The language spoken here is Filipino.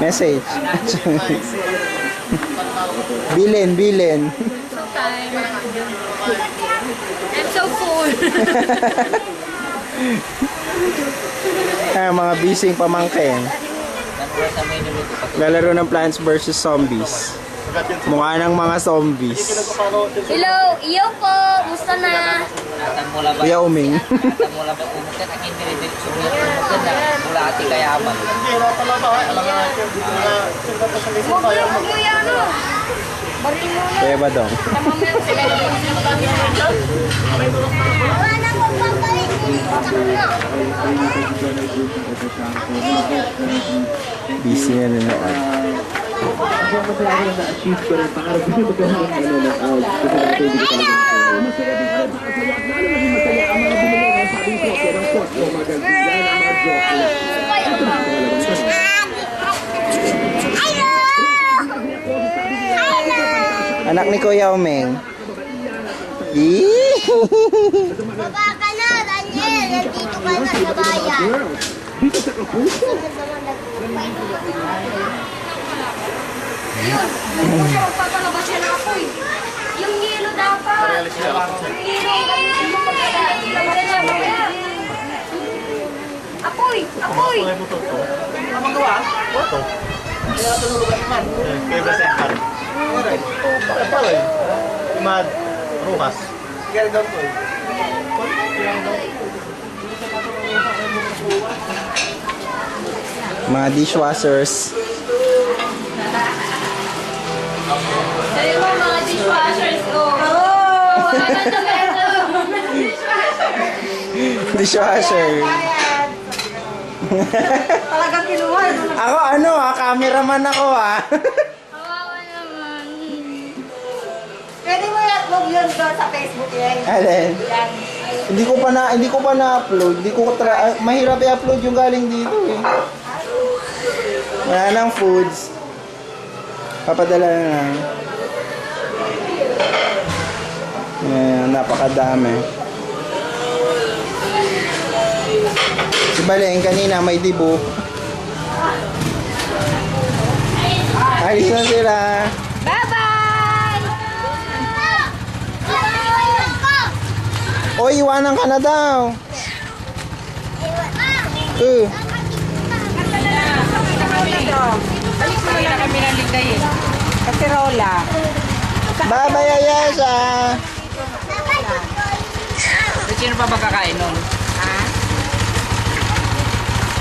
Message. Bilin. So tired. I'm so full. Mga bising pamangkin. Lalaro ng Plants vs. Zombies. Mukha ng mga zombies. Hello, iyo po. Musta na? Kuya Uming. Kuya Badong. Busy na nanood. Anak ni Kuya Umeng. Baba ka na, Daniel. Nandito ka na sa bayan. Papalabas yan ako eh. Yung hilo dapat. Yung hilo. Apoy! Apoy! Abang gawa? Boto. Kaya ba siya kar? Apa eh? Imad Rumas. Kaya daw to eh. Mga dishwashers. Sabi mo mga dishwashers ko. Oh! Dishwasher. Talagang kinuha. Ako cameraman ako Kawawa naman. Pwede mo i-upload yun doon sa Facebook yan. Alin? Yan. Hindi ko pa na-upload. Mahirap i-upload yung galing dito eh. Wala nang foods. Papadala na lang. Ayan, napakadami. Si Baleng kanina may dibo. Alis na sila. Bye-bye! O, iwanan ka na daw. Balik mo na kami ng ligay eh. Kaserola. Bye-bye, Ayasa. Sino pa ba kakain nun?